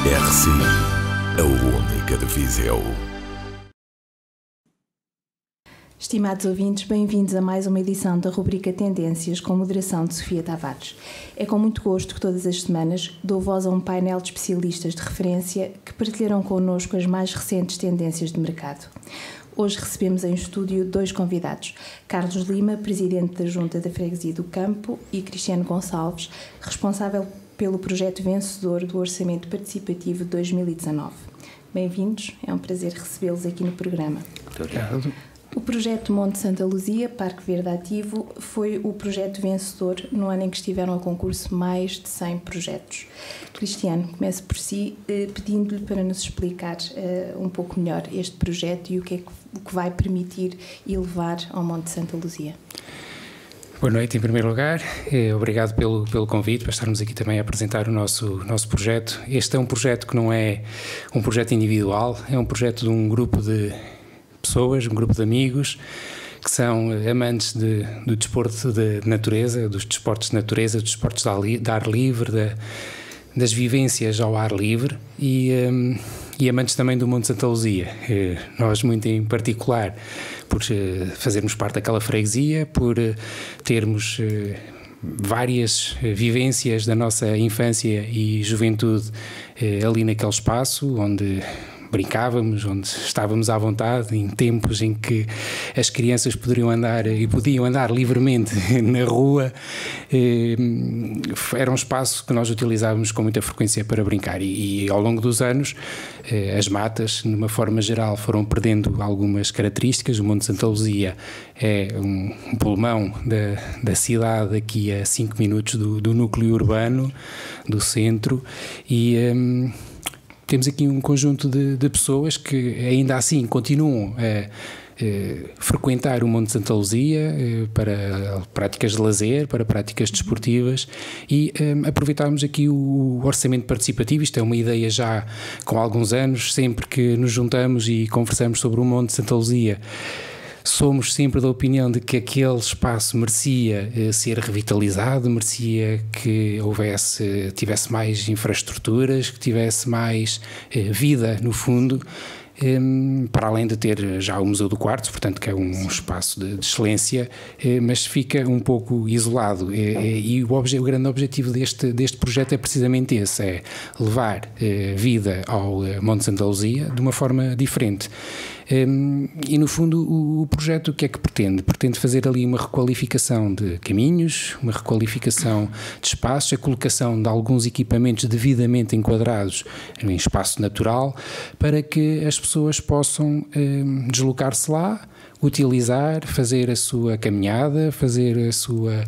RCI, a única de Viseu. Estimados ouvintes, bem-vindos a mais uma edição da rubrica Tendências com moderação de Sofia Tavares. É com muito gosto que todas as semanas dou voz a um painel de especialistas de referência que partilharão connosco as mais recentes tendências de mercado. Hoje recebemos em estúdio dois convidados, Carlos Lima, Presidente da Junta da Freguesia do Campo, e Cristiano Gonçalves, responsável pelo projeto vencedor do Orçamento Participativo de 2019. Bem-vindos, é um prazer recebê-los aqui no programa. Muito obrigado. O projeto Monte Santa Luzia, Parque Verde Ativo, foi o projeto vencedor no ano em que estiveram a concurso mais de 100 projetos. Cristiano, começo por si, pedindo-lhe para nos explicar um pouco melhor este projeto e o que vai permitir elevar ao Monte Santa Luzia. Boa noite, em primeiro lugar. Obrigado pelo convite para estarmos aqui também a apresentar o nosso projeto. Este é um projeto que não é um projeto individual, é um projeto de um grupo de pessoas, um grupo de amigos que são amantes do desporto de natureza, dos desportos de natureza, dos desportos de ar livre, das vivências ao ar livre e amantes também do Monte Santa Luzia. Nós, muito em particular, por fazermos parte daquela freguesia, por termos várias vivências da nossa infância e juventude ali naquele espaço onde brincávamos, onde estávamos à vontade, em tempos em que as crianças podiam andar livremente na rua. Era um espaço que nós utilizávamos com muita frequência para brincar e ao longo dos anos as matas, de uma forma geral, foram perdendo algumas características. O Monte Santa Luzia é um pulmão da cidade, aqui a 5 minutos do núcleo urbano, do centro, e temos aqui um conjunto de pessoas que ainda assim continuam a frequentar o Monte Santa Luzia para práticas de lazer, para práticas desportivas, e aproveitarmos aqui o orçamento participativo. Isto é uma ideia já com alguns anos. Sempre que nos juntamos e conversamos sobre o Monte Santa Luzia, somos sempre da opinião de que aquele espaço merecia ser revitalizado, merecia que tivesse mais infraestruturas, que tivesse mais vida no fundo, para além de ter já o Museu do Quartzo, portanto, que é um espaço de excelência, mas fica um pouco isolado. E o grande objetivo deste projeto é precisamente esse, é levar vida ao Monte Santa Luzia de uma forma diferente. E no fundo o projeto o que é que pretende? Pretende fazer ali uma requalificação de caminhos, uma requalificação de espaços, a colocação de alguns equipamentos devidamente enquadrados em espaço natural, para que as pessoas possam deslocar-se lá, utilizar, fazer a sua caminhada, fazer a sua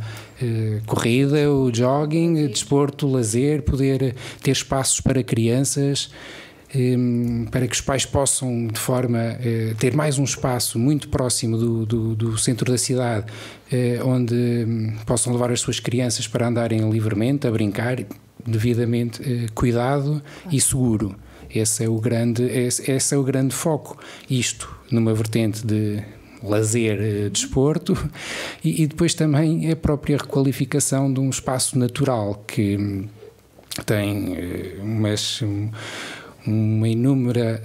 corrida, o jogging, desporto, lazer, poder ter espaços para crianças, para que os pais possam de forma ter mais um espaço muito próximo do centro da cidade, onde possam levar as suas crianças para andarem livremente, a brincar, devidamente cuidado e seguro. Esse é o grande foco. Isto numa vertente de lazer, desporto, e depois também a própria requalificação de um espaço natural que tem uma inúmera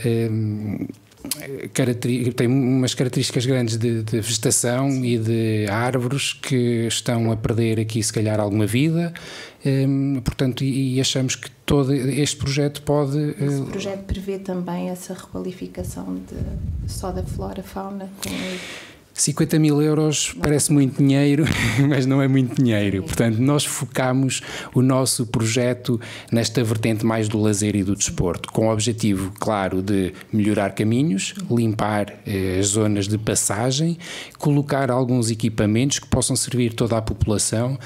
tem umas características grandes de vegetação e de árvores que estão a perder aqui se calhar alguma vida, portanto, e achamos que todo este projeto pode... Esse projeto prevê também essa requalificação só da flora, fauna? 50 mil euros parece muito dinheiro, mas não é muito dinheiro. Portanto, nós focamos o nosso projeto nesta vertente mais do lazer e do desporto, com o objetivo, claro, de melhorar caminhos, limpar as zonas de passagem, colocar alguns equipamentos que possam servir toda a população,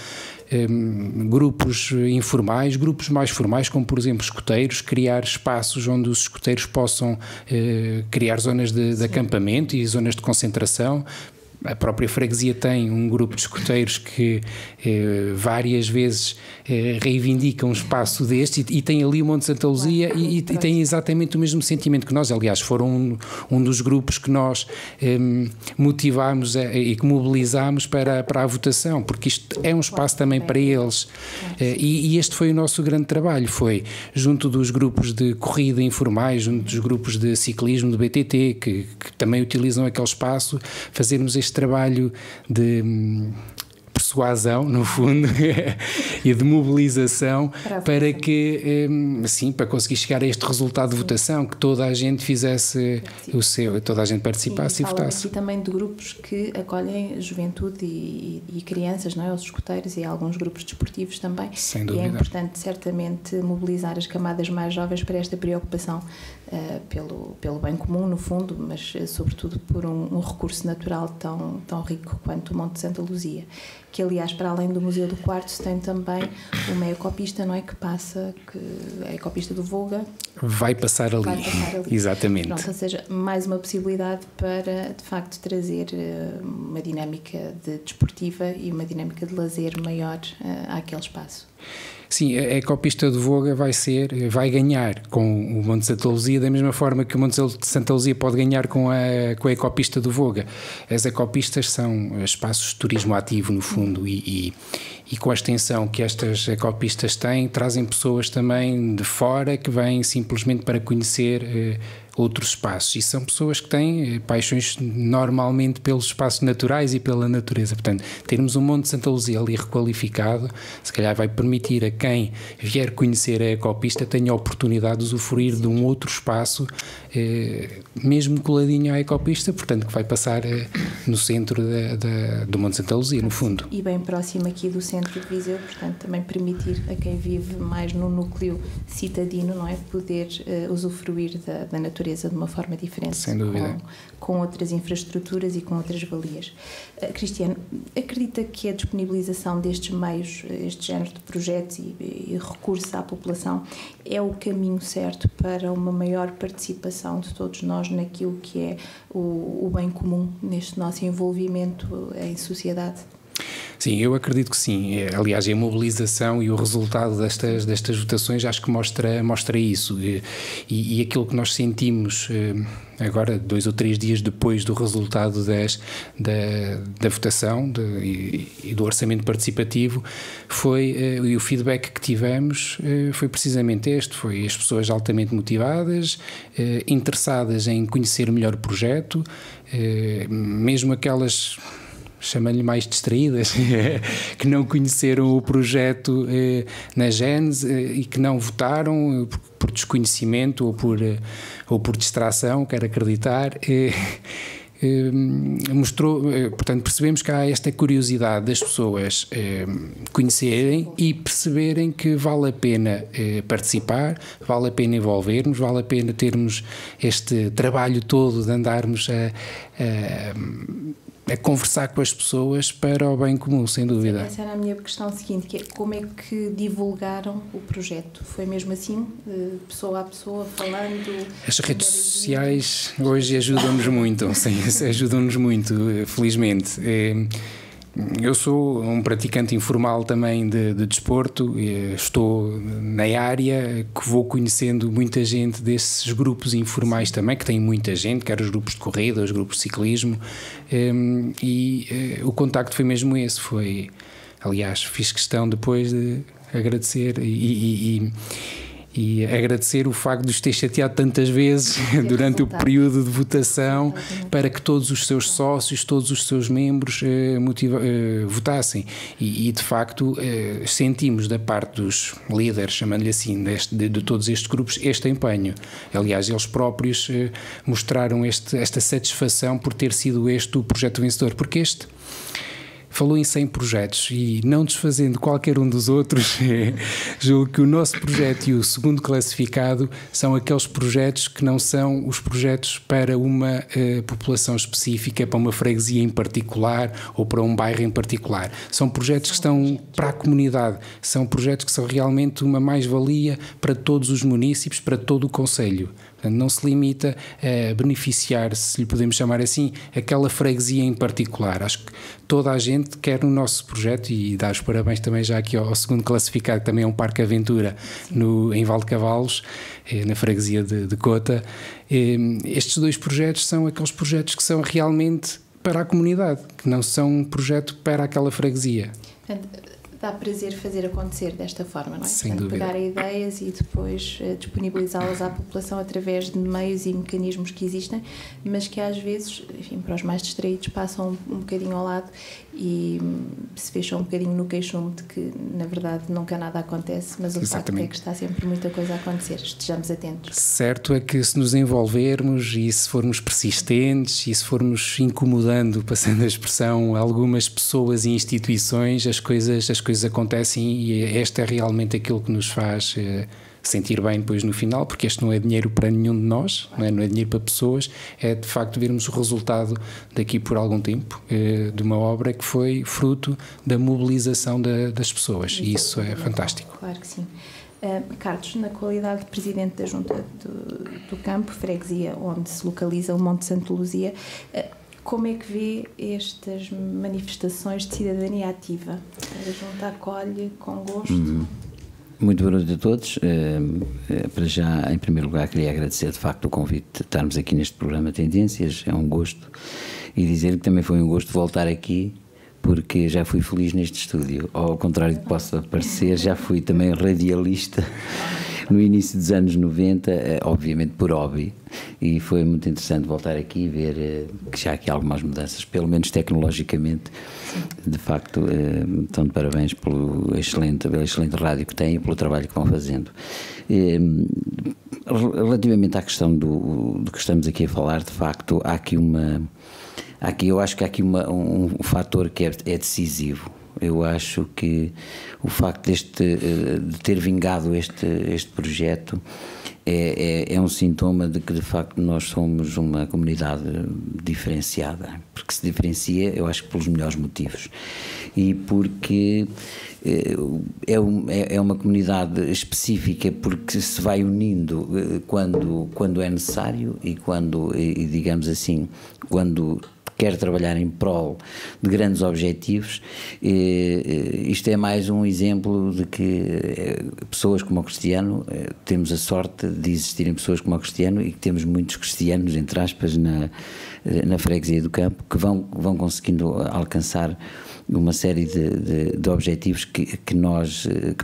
grupos informais, grupos mais formais, como por exemplo escoteiros, criar espaços onde os escoteiros possam criar zonas de acampamento e zonas de concentração, a própria freguesia tem um grupo de escuteiros que várias vezes reivindica um espaço deste e tem ali o Monte Santa Luzia e tem exatamente o mesmo sentimento que nós. Aliás, foram um dos grupos que nós motivámos e que mobilizámos para a votação, porque isto é um espaço também para eles. E este foi o nosso grande trabalho, foi junto dos grupos de corrida informais, junto dos grupos de ciclismo do BTT, que também utilizam aquele espaço, fazermos este trabalho de persuasão, no fundo, e de mobilização para que, assim, para conseguir chegar a este resultado de votação, que toda a gente fizesse o seu, toda a gente participasse e votasse. E também de grupos que acolhem juventude e crianças, não é? Os escuteiros e alguns grupos desportivos também. Sem dúvida. E é importante, certamente, mobilizar as camadas mais jovens para esta preocupação pelo bem comum, no fundo, mas sobretudo por um recurso natural tão rico quanto o Monte Santa Luzia, que aliás, para além do Museu do Quartzo, tem também uma ecopista, não é, que passa, a ecopista do Voga vai passar ali. Exatamente. Pronto, ou seja, mais uma possibilidade para, de facto, trazer uma dinâmica desportiva e uma dinâmica de lazer maior àquele espaço. Sim, a ecopista do Voga vai ganhar com o Monte Santa Luzia da mesma forma que o Monte Santa Luzia pode ganhar com a ecopista do Voga. As ecopistas são espaços de turismo ativo, no fundo, e com a extensão que estas ecopistas têm, trazem pessoas também de fora que vêm simplesmente para conhecer outros espaços, e são pessoas que têm paixões normalmente pelos espaços naturais e pela natureza. Portanto, termos um Monte Santa Luzia ali requalificado, se calhar vai permitir a quem vier conhecer a ecopista tenha a oportunidade de usufruir de um outro espaço, mesmo coladinho à ecopista, portanto que vai passar no centro do Monte Santa Luzia, no fundo. E bem próximo aqui do centro de Viseu, portanto também permitir a quem vive mais no núcleo citadino, não é, poder usufruir da natureza de uma forma diferente. Sem dúvida. Com outras infraestruturas e com outras valias. Cristiano, acredita que a disponibilização destes meios, este género de projetos e recurso à população é o caminho certo para uma maior participação de todos nós naquilo que é o bem comum, neste nosso envolvimento em sociedade? Sim, eu acredito que sim. Aliás, a mobilização e o resultado destas votações acho que mostra isso. E aquilo que nós sentimos agora, 2 ou 3 dias depois do resultado da votação e do orçamento participativo, e o feedback que tivemos foi precisamente este, foi as pessoas altamente motivadas, interessadas em conhecer melhor o projeto, mesmo aquelas, chamando-lhe mais distraídas, que não conheceram o projeto na gênese e que não votaram por desconhecimento ou por distração, quero acreditar, mostrou, portanto, percebemos que há esta curiosidade das pessoas conhecerem e perceberem que vale a pena participar, vale a pena envolvermos, vale a pena termos este trabalho todo de andarmos a conversar com as pessoas para o bem comum, sem dúvida. Essa era a minha questão seguinte, que é como é que divulgaram o projeto? Foi mesmo assim, pessoa a pessoa, falando? As redes sociais hoje ajudam-nos muito, ajudam-nos muito, felizmente. Eu sou um praticante informal também de desporto, estou na área, que vou conhecendo muita gente desses grupos informais também, que tem muita gente, quer os grupos de corrida, os grupos de ciclismo, e o contacto foi mesmo esse, aliás, fiz questão depois de agradecer e agradecer o facto de os ter chateado tantas vezes durante o período de votação para que todos os seus sócios, todos os seus membros votassem e de facto sentimos da parte dos líderes, chamando-lhe assim, de todos estes grupos, este empenho. Aliás, eles próprios mostraram esta satisfação por ter sido este o projeto vencedor, porque falou em 100 projetos e, não desfazendo qualquer um dos outros, julgo que o nosso projeto e o segundo classificado são aqueles projetos que não são os projetos para uma população específica, para uma freguesia em particular ou para um bairro em particular. São projetos que estão para a comunidade, são projetos que são realmente uma mais-valia para todos os munícipes, para todo o concelho. Portanto, não se limita a beneficiar, se lhe podemos chamar assim, aquela freguesia em particular. Acho que toda a gente quer no nosso projeto, e dar os parabéns também já aqui ao segundo classificado, que também é um parque aventura em Valdecavalos, na freguesia de Cota. Estes 2 projetos são aqueles projetos que são realmente para a comunidade, que não são um projeto para aquela freguesia. Portanto, dá prazer fazer acontecer desta forma, não é? Sem Portanto, dúvida. pegar ideias e depois disponibilizá-las à população através de meios e mecanismos que existem, mas que às vezes, enfim, para os mais distraídos, passam um bocadinho ao lado e se fecham um bocadinho no queixume de que, na verdade, nunca nada acontece, mas o facto é que está sempre muita coisa a acontecer. Estejamos atentos. Certo é que se nos envolvermos e se formos persistentes e se formos incomodando, passando a expressão, algumas pessoas e instituições, as coisas acontecem, e este é realmente aquilo que nos faz sentir bem depois no final, porque este não é dinheiro para nenhum de nós, não é dinheiro para pessoas, é de facto vermos o resultado daqui por algum tempo de uma obra que foi fruto da mobilização das pessoas, e isso é fantástico. Claro que sim. Carlos, na qualidade de Presidente da Junta do Campo, freguesia onde se localiza o Monte Santa Luzia, como é que vê estas manifestações de cidadania ativa? A Junta acolhe com gosto? Muito boa noite a todos. Para já, em primeiro lugar, queria agradecer de facto o convite de estarmos aqui neste programa Tendências, é um gosto, e dizer que também foi um gosto voltar aqui, porque já fui feliz neste estúdio. Ao contrário do que possa parecer, já fui também radialista no início dos anos 90, obviamente por hobby, e foi muito interessante voltar aqui e ver que já há aqui algumas mudanças, pelo menos tecnologicamente. De facto, estão de parabéns pela excelente rádio que têm e pelo trabalho que vão fazendo. Relativamente à questão do que estamos aqui a falar, de facto, eu acho que há aqui um fator que é decisivo. Eu acho que o facto de ter vingado este projeto é um sintoma de que, de facto, nós somos uma comunidade diferenciada, porque se diferencia, eu acho que pelos melhores motivos, e porque é uma comunidade específica, porque se vai unindo quando é necessário e digamos assim, quando quer trabalhar em prol de grandes objetivos. Isto é mais um exemplo de que pessoas como o Cristiano, temos a sorte de existirem pessoas como o Cristiano, e que temos muitos cristianos, entre aspas, na freguesia do Campo, que vão conseguindo alcançar uma série de objetivos que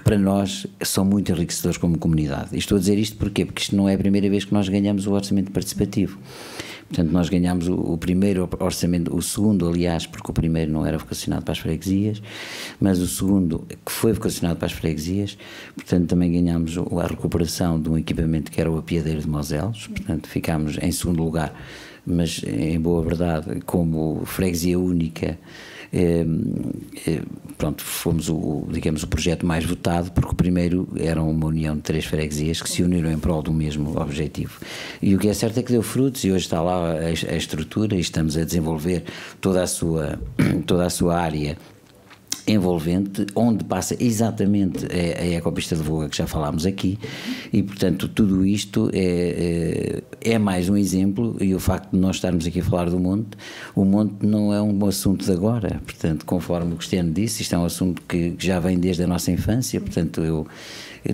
para nós são muito enriquecedores como comunidade. E estou a dizer isto porquê? Porque isto não é a primeira vez que nós ganhamos o orçamento participativo. Portanto, nós ganhámos o primeiro orçamento, o segundo, aliás, porque o primeiro não era vocacionado para as freguesias, mas o segundo, que foi vocacionado para as freguesias, portanto, também ganhámos a recuperação de um equipamento que era o apiadeiro de Moselos, portanto, ficámos em segundo lugar, mas, em boa verdade, como freguesia única, pronto, fomos o projeto mais votado, porque o primeiro era uma união de 3 freguesias que se uniram em prol do mesmo objetivo, e o que é certo é que deu frutos, e hoje está lá a estrutura, e estamos a desenvolver toda a sua área envolvente, onde passa exatamente a Ecopista de Voga, que já falámos aqui, e portanto tudo isto é mais um exemplo, e o facto de nós estarmos aqui a falar do monte, o monte não é um assunto de agora, portanto, conforme o Cristiano disse, isto é um assunto que já vem desde a nossa infância, portanto eu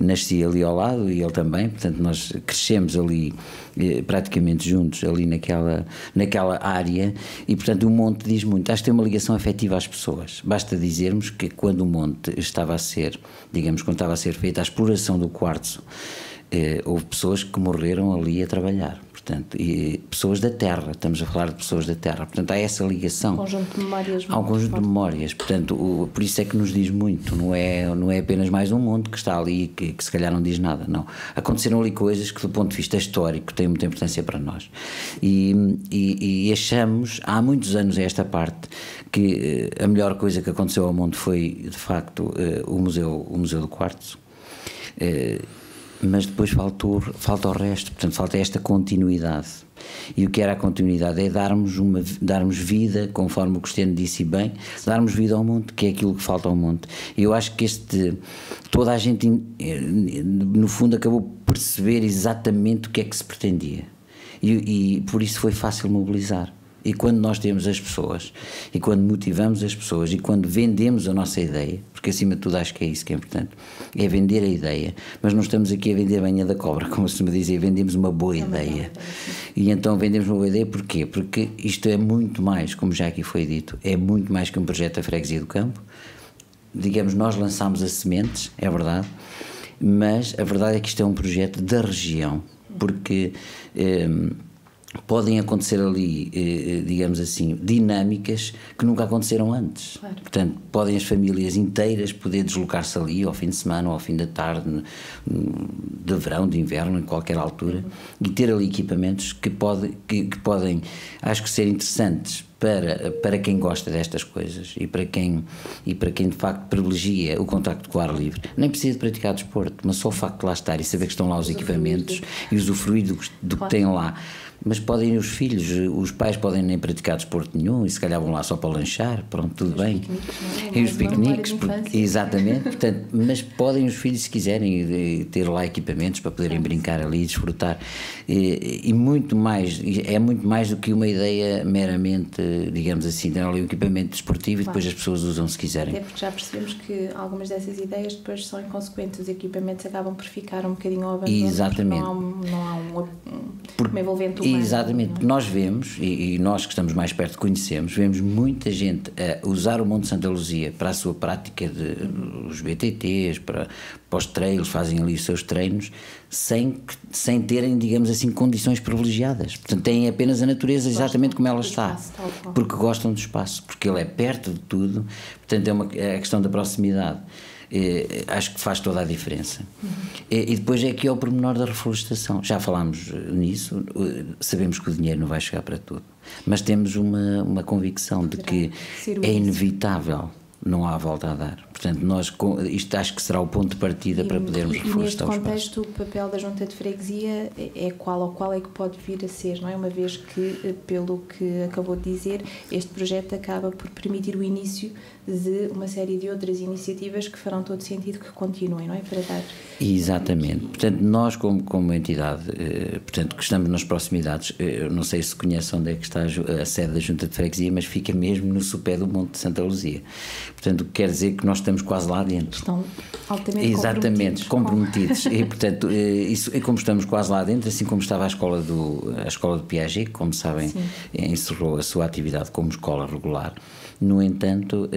nasci ali ao lado e ele também, portanto nós crescemos ali praticamente juntos, ali naquela área, e portanto o monte diz muito. Acho que tem uma ligação afetiva às pessoas. Basta dizermos que quando o monte estava a ser feita a exploração do quartzo, houve pessoas que morreram ali a trabalhar, portanto, e pessoas da terra, estamos a falar de pessoas da terra, portanto há essa ligação. Um conjunto de memórias. Há um conjunto de memórias, portanto, por isso é que nos diz muito, não é apenas mais um monte que está ali que se calhar não diz nada, não. Aconteceram ali coisas que do ponto de vista histórico têm muita importância para nós, e achamos, há muitos anos a esta parte, que a melhor coisa que aconteceu ao monte foi, de facto, o Museu do Quartzo. mas depois falta o resto, portanto falta esta continuidade. E o que era a continuidade é darmos vida, conforme o Cristiano disse bem, darmos vida ao monte, que é aquilo que falta ao monte. E eu acho que toda a gente no fundo acabou por perceber exatamente o que é que se pretendia, e por isso foi fácil mobilizar. E quando nós temos as pessoas, e quando motivamos as pessoas, e quando vendemos a nossa ideia, porque acima de tudo acho que é isso que é importante, é vender a ideia, mas não estamos aqui a vender a banha da cobra, como se me dizia, vendemos uma boa ideia. E então vendemos uma boa ideia porquê? Porque isto é muito mais, como já aqui foi dito, é muito mais que um projeto da Freguesia do Campo. Digamos, nós lançámos as sementes, é verdade, mas a verdade é que isto é um projeto da região, porque podem acontecer ali, digamos assim, dinâmicas que nunca aconteceram antes. Claro. Portanto, podem as famílias inteiras poder deslocar-se ali ao fim de semana ou ao fim da tarde, de verão, de inverno, em qualquer altura, e ter ali equipamentos que podem, acho que, ser interessantes para quem gosta destas coisas e para quem de facto privilegia o contacto com o ar livre. Nem precisa de praticar desporto, mas só o facto de lá estar e saber que estão lá os equipamentos e usufruir do que tem lá. Mas podem os filhos, os pais podem nem praticar desporto nenhum e se calhar vão lá só para lanchar, pronto, tudo bem. E os piqueniques, exatamente, portanto, mas podem os filhos, se quiserem, ter lá equipamentos para poderem brincar ali e desfrutar. E muito mais, é muito mais do que uma ideia meramente, digamos assim, ter ali um equipamento desportivo e depois as pessoas usam se quiserem. Até porque já percebemos que algumas dessas ideias depois são inconsequentes, os equipamentos acabam por ficar um bocadinho ao abandono. Exatamente. Não há uma envolvente humana. Exatamente, porque nós vemos, e nós que estamos mais perto conhecemos, vemos muita gente a usar o Monte Santa Luzia para a sua prática os BTTs, para os trails, fazem ali os seus treinos, sem terem, digamos assim, condições privilegiadas. Portanto, têm apenas a natureza exatamente como ela está, porque gostam do espaço, porque ele é perto de tudo, portanto é a questão da proximidade. Acho que faz toda a diferença. E depois é aqui ao pormenor da reflorestação. Já falámos nisso, sabemos que o dinheiro não vai chegar para tudo, mas temos uma convicção de que é inevitável, não há volta a dar. Portanto, isto acho que será o ponto de partida para podermos reflorestar o espaço. E neste contexto, o papel da Junta de Freguesia é qual é que pode vir a ser, não é? Uma vez que, pelo que acabou de dizer, este projeto acaba por permitir o início de uma série de outras iniciativas que farão todo sentido que continuem, não é? Para dar... Exatamente. Portanto, nós como entidade, portanto, que estamos nas proximidades, não sei se conhecem onde é que está a sede da Junta de Freguesia, mas fica mesmo no sopé do Monte de Santa Luzia. Portanto, quer dizer que nós estamos quase lá dentro. Estão altamente comprometidos. E, portanto, e como estamos quase lá dentro, assim como estava a escola do Piaget, que, como sabem, encerrou a sua atividade como escola regular, no entanto,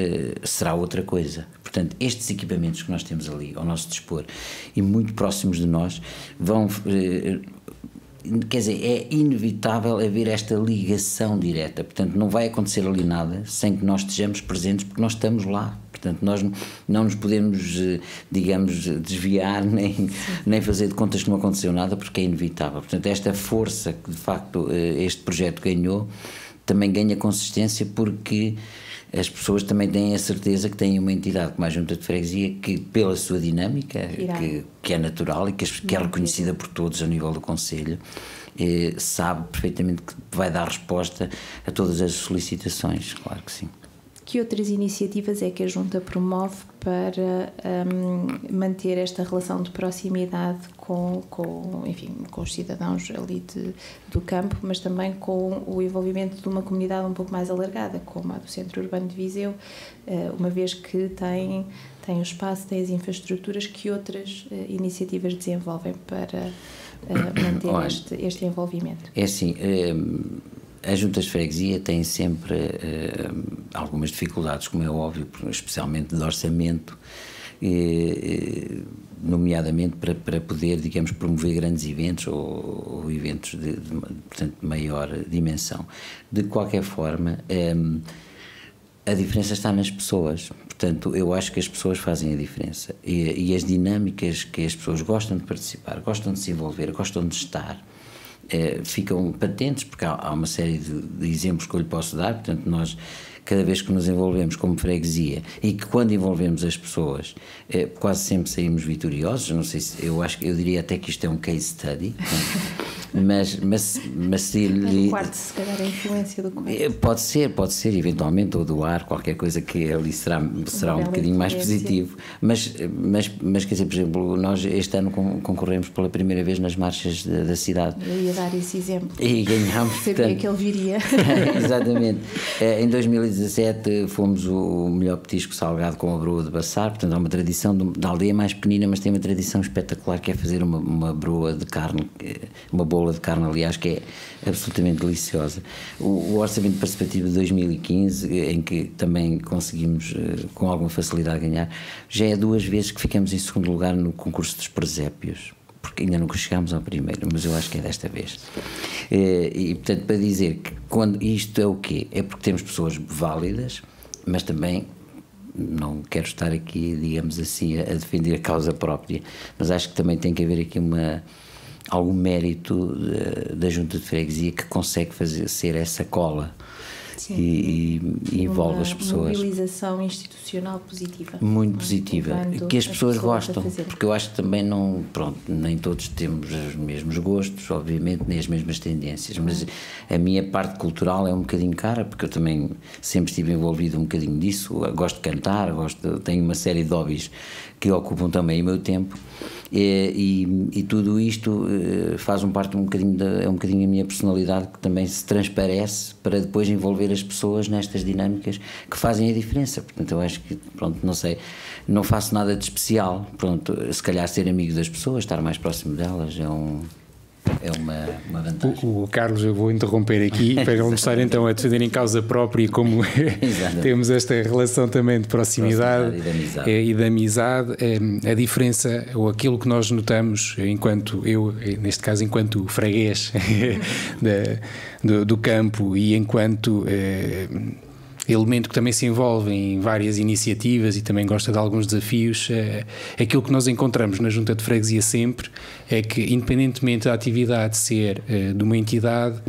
será outra coisa. Portanto, estes equipamentos que nós temos ali ao nosso dispor e muito próximos de nós vão... quer dizer, é inevitável haver esta ligação direta. Portanto, não vai acontecer ali nada sem que nós estejamos presentes, porque nós estamos lá. Portanto, nós não nos podemos, digamos, desviar nem fazer de contas que não aconteceu nada, porque é inevitável. Portanto, esta força que de facto este projeto ganhou também ganha consistência, porque as pessoas também têm a certeza que têm uma entidade como a Junta de Freguesia que, pela sua dinâmica, que é natural e que é reconhecida por todos a nível do Conselho, sabe perfeitamente que vai dar resposta a todas as solicitações, claro que sim. Que outras iniciativas é que a Junta promove para manter esta relação de proximidade com os cidadãos ali do campo, mas também com o envolvimento de uma comunidade um pouco mais alargada, como a do Centro Urbano de Viseu, uma vez que tem o espaço, tem as infraestruturas, que outras iniciativas desenvolvem para manter este envolvimento? É assim... As juntas de freguesia têm sempre algumas dificuldades, como é óbvio, especialmente de orçamento, nomeadamente para poder, digamos, promover grandes eventos ou eventos portanto, de maior dimensão. De qualquer forma, a diferença está nas pessoas. Portanto, eu acho que as pessoas fazem a diferença e as dinâmicas que as pessoas gostam de participar, gostam de se envolver, gostam de estar, ficam patentes, porque há uma série de exemplos que eu lhe posso dar. Portanto, nós cada vez que nos envolvemos como freguesia e que quando envolvemos as pessoas quase sempre saímos vitoriosos. Não sei se, eu diria até que isto é um case study, mas se o quarto, se calhar, a influência do quarto. Pode ser eventualmente, ou do ar, qualquer coisa que ali será um bocadinho mais positivo, mas quer dizer, por exemplo, nós este ano concorremos pela primeira vez nas marchas da cidade. Eu ia dar esse exemplo e ganhámos. Sabia que ele viria. Exatamente. Em 2017 fomos o melhor petisco salgado com a broa de Baçar. Portanto, há uma tradição da aldeia mais pequenina, mas tem uma tradição espetacular, que é fazer uma broa de carne, uma bola de carne, aliás, que é absolutamente deliciosa. O orçamento participativo de 2015, em que também conseguimos com alguma facilidade ganhar, já é 2 vezes que ficamos em segundo lugar no concurso dos presépios, porque ainda nunca chegámos ao primeiro, mas eu acho que é desta vez. E portanto, para dizer que quando isto é o quê? É porque temos pessoas válidas, mas também não quero estar aqui, digamos assim, a defender a causa própria, mas acho que também tem que haver aqui algum mérito da Junta de Freguesia, que consegue ser essa cola. E envolve as pessoas. Uma mobilização institucional positiva. Muito positiva, que as pessoas gostam, porque eu acho que também nem todos temos os mesmos gostos, obviamente, nem as mesmas tendências, mas a minha parte cultural é um bocadinho cara, porque eu também sempre estive envolvido um bocadinho disso. Eu gosto de cantar, tenho uma série de hobbies que ocupam também o meu tempo. E tudo isto faz parte um bocadinho a minha personalidade, que também se transparece para depois envolver as pessoas nestas dinâmicas que fazem a diferença. Portanto, eu acho que, não sei, não faço nada de especial. Se calhar ser amigo das pessoas, estar mais próximo delas é uma vantagem. O Carlos, eu vou interromper aqui para não estar então a defender em causa própria, como temos esta relação também de proximidade e de amizade. A diferença, ou aquilo que nós notamos, neste caso enquanto freguês do campo e enquanto elemento que também se envolve em várias iniciativas e também gosta de alguns desafios, aquilo que nós encontramos na Junta de Freguesia sempre é que, independentemente da atividade ser de uma entidade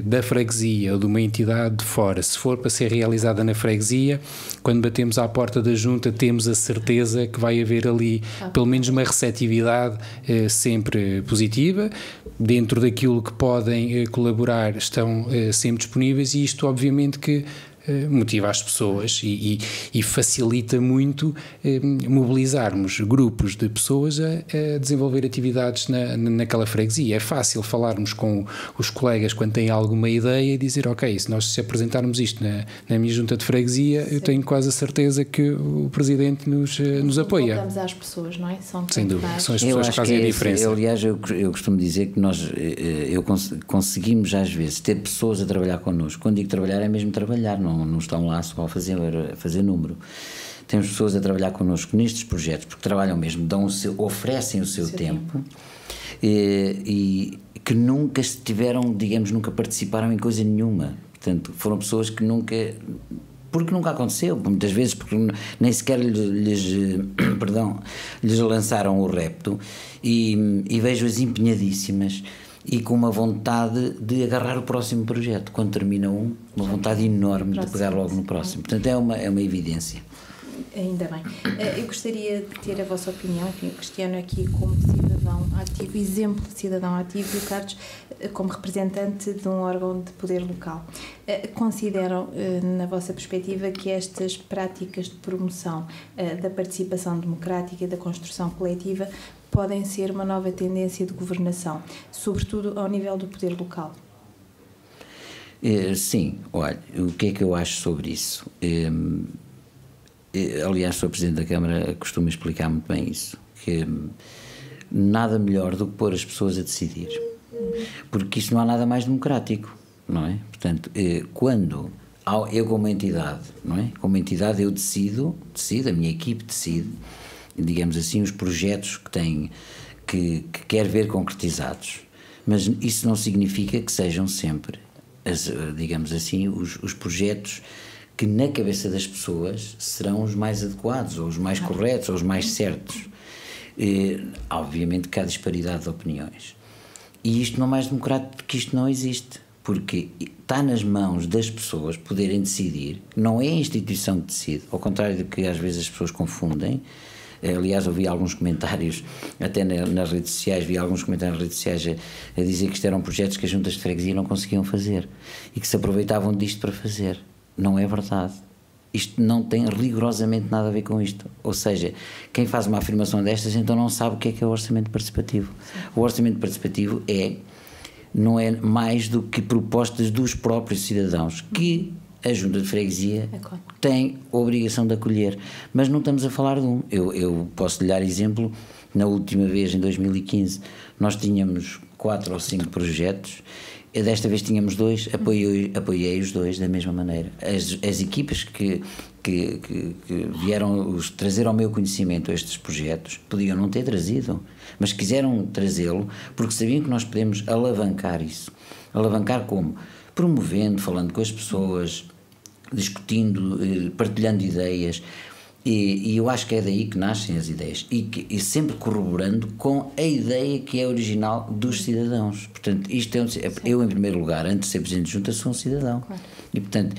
da freguesia ou de uma entidade de fora, se for para ser realizada na freguesia, quando batemos à porta da Junta temos a certeza que vai haver ali pelo menos uma receptividade sempre positiva. Dentro daquilo que podem colaborar, estão sempre disponíveis, e isto obviamente que motiva as pessoas e facilita muito mobilizarmos grupos de pessoas a desenvolver atividades naquela freguesia. É fácil falarmos com os colegas quando têm alguma ideia e dizer, ok, se nós apresentarmos isto na minha junta de freguesia, eu tenho quase a certeza que o Presidente nos apoia. Voltamos às pessoas, não é? Sem dúvida, são as pessoas que fazem a diferença. Aliás, eu costumo dizer que conseguimos às vezes ter pessoas a trabalhar connosco. Quando digo trabalhar, é mesmo trabalhar, não estão lá só a fazer número. Temos pessoas a trabalhar connosco nestes projetos, porque trabalham mesmo, oferecem o seu tempo e que nunca estiveram, digamos, nunca participaram em coisa nenhuma. Portanto, foram pessoas que nunca aconteceu, muitas vezes porque nem sequer lhes lançaram o repto, e vejo-as empenhadíssimas e com uma vontade de agarrar o próximo projeto. Quando termina uma vontade enorme de pegar logo no próximo. Portanto, é uma evidência. Ainda bem. Eu gostaria de ter a vossa opinião, enfim, o Cristiano aqui como cidadão ativo, exemplo de cidadão ativo, e o Carlos como representante de um órgão de poder local. Consideram, na vossa perspectiva, que estas práticas de promoção da participação democrática e da construção coletiva podem ser uma nova tendência de governação, sobretudo ao nível do poder local? Sim, olha, o que é que eu acho sobre isso? Aliás, sou Presidente da Câmara, costumo explicar muito bem isso, que nada melhor do que pôr as pessoas a decidir, porque isso não há nada mais democrático, não é? Portanto, quando eu como entidade, não é? Como entidade eu decido, a minha equipe decide, digamos assim, os projetos que quer ver concretizados, mas isso não significa que sejam sempre, digamos assim, os projetos que na cabeça das pessoas serão os mais adequados, ou os mais corretos, ou os mais certos. Obviamente que há disparidade de opiniões. E isto não é mais democrático, porque isto não existe. porque está nas mãos das pessoas poderem decidir, não é a instituição que decide, ao contrário do que às vezes as pessoas confundem. Aliás, ouvi alguns comentários, até nas redes sociais, vi alguns comentários nas redes sociais a dizer que isto eram projetos que as juntas de freguesia não conseguiam fazer e que se aproveitavam disto para fazer. Não é verdade. Isto não tem rigorosamente nada a ver com isto. Ou seja, quem faz uma afirmação destas então não sabe o que é o orçamento participativo. O orçamento participativo não é mais do que propostas dos próprios cidadãos que a junta de freguesia tem a obrigação de acolher. Mas não estamos a falar de um. Eu posso lhe dar exemplo, na última vez, em 2015, nós tínhamos 4 ou 5 projetos. Desta vez tínhamos 2, apoiei os 2 da mesma maneira. As equipas que vieram trazer ao meu conhecimento estes projetos podiam não ter trazido, mas quiseram trazê-lo porque sabiam que nós podemos alavancar isso. Alavancar como? Promovendo, falando com as pessoas, discutindo, partilhando ideias. E eu acho que é daí que nascem as ideias e sempre corroborando com a ideia que é original dos cidadãos. Portanto, isto eu em primeiro lugar, antes de ser presidente de junta, sou um cidadão. Claro. E portanto,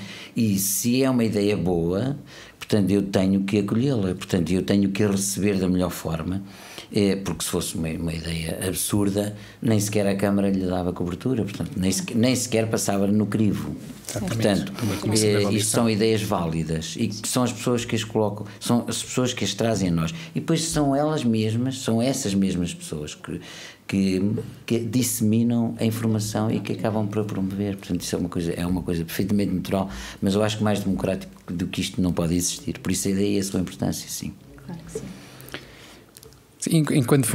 se é uma ideia boa, portanto eu tenho que acolhê-la, portanto eu tenho que a receber da melhor forma, porque se fosse uma ideia absurda, nem sequer a Câmara lhe dava cobertura, portanto nem sequer passava no crivo. Exatamente. Portanto, isto são ideias válidas e que são as pessoas que as colocam, são as pessoas que as trazem a nós e depois são elas mesmas, são essas mesmas pessoas que disseminam a informação e que acabam por promover. Portanto, isso é uma coisa perfeitamente natural, mas eu acho que mais democrático do que isto não pode existir. Por isso a ideia é a sua importância, sim. Claro que sim. Enquanto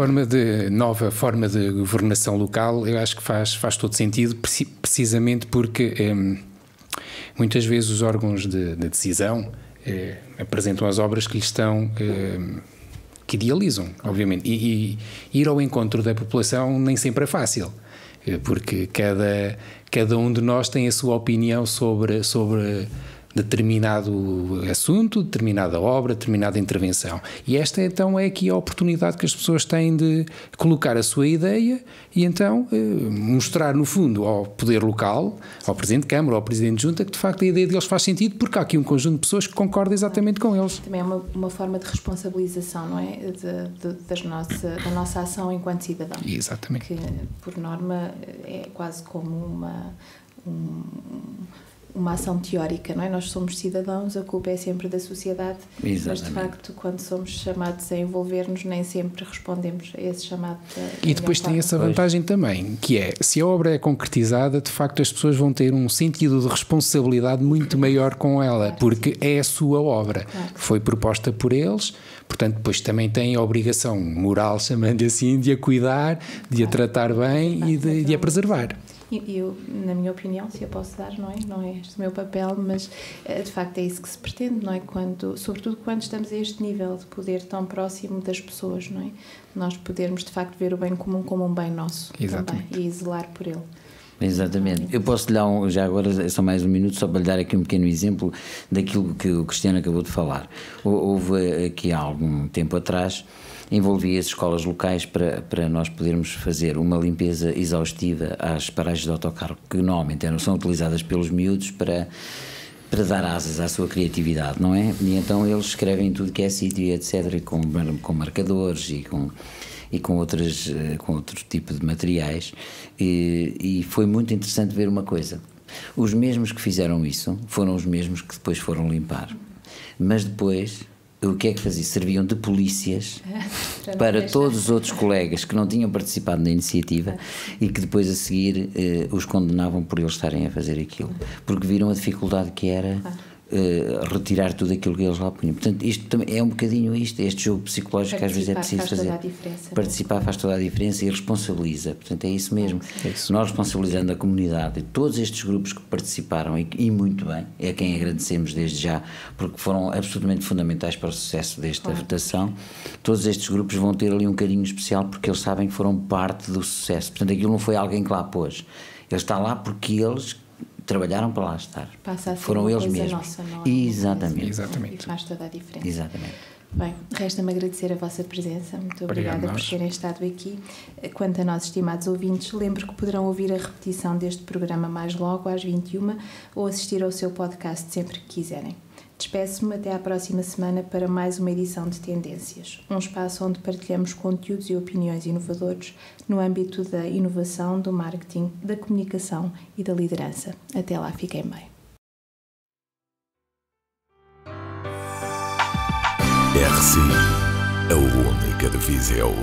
nova forma de governação local, eu acho que faz todo sentido, precisamente porque muitas vezes os órgãos de decisão apresentam as obras que lhes estão, que idealizam, obviamente, e ir ao encontro da população nem sempre é fácil, porque cada um de nós tem a sua opinião sobre determinado assunto, determinada obra, determinada intervenção. E esta então é aqui a oportunidade que as pessoas têm de colocar a sua ideia e então mostrar no fundo ao poder local, ao Presidente de Câmara, ao Presidente de Junta, que de facto a ideia deles faz sentido porque há aqui um conjunto de pessoas que concordam exatamente com eles. Também é uma forma de responsabilização, não é? Da nossa ação enquanto cidadão. Exatamente. Que por norma é quase como uma ação teórica, não é? Nós somos cidadãos, a culpa é sempre da sociedade. Exatamente. Mas de facto, quando somos chamados a envolver-nos, nem sempre respondemos a esse chamado. E depois tem essa vantagem também, que é, se a obra é concretizada, de facto as pessoas vão ter um sentido de responsabilidade muito maior com ela, claro, porque é a sua obra, claro, foi proposta por eles, portanto depois também têm a obrigação moral, chamando assim, de a cuidar, de a tratar bem e de a preservar. E eu, na minha opinião, se eu posso dar, não é este o meu papel, mas de facto é isso que se pretende, não é? Sobretudo quando estamos a este nível de poder tão próximo das pessoas, não é? Nós podermos de facto ver o bem comum como um bem nosso. Exatamente. Também, e zelar por ele. Exatamente. Eu posso lhe dar já agora, é só mais um minuto, só para lhe dar aqui um pequeno exemplo daquilo que o Cristiano acabou de falar. Houve aqui há algum tempo atrás, envolvia as escolas locais para nós podermos fazer uma limpeza exaustiva às paragens de autocarro, que normalmente são utilizadas pelos miúdos para dar asas à sua criatividade, não é? E então eles escrevem tudo que é sítio e etc, e com marcadores e com outro tipo de materiais, e foi muito interessante ver uma coisa: os mesmos que fizeram isso foram os mesmos que depois foram limpar, mas depois o que é que faziam? Serviam de polícias para todos os outros colegas que não tinham participado na iniciativa e que depois a seguir os condenavam por eles estarem a fazer aquilo, porque viram a dificuldade que era retirar tudo aquilo que eles lá punham. Portanto, isto também é um bocadinho este jogo psicológico que às vezes é preciso fazer. Participar faz toda a diferença e responsabiliza. Portanto, é isso mesmo. É isso. Nós responsabilizando a comunidade, todos estes grupos que participaram e muito bem, é a quem agradecemos desde já, porque foram absolutamente fundamentais para o sucesso desta votação. Todos estes grupos vão ter ali um carinho especial porque eles sabem que foram parte do sucesso. Portanto, aquilo não foi alguém que lá pôs. Ele está lá porque eles trabalharam para lá estar. Passa a ser foram uma eles coisa mesmos. Nossa, não é? Exatamente. E faz toda a diferença. Exatamente. Bem, resta-me agradecer a vossa presença. Muito obrigada por terem estado aqui. Quanto a nós, estimados ouvintes, lembro que poderão ouvir a repetição deste programa mais logo às 21 ou assistir ao seu podcast sempre que quiserem. Despeço-me até à próxima semana para mais uma edição de Tendências, um espaço onde partilhamos conteúdos e opiniões inovadores no âmbito da inovação, do marketing, da comunicação e da liderança. Até lá, fiquem bem. RCI, a única de Viseu.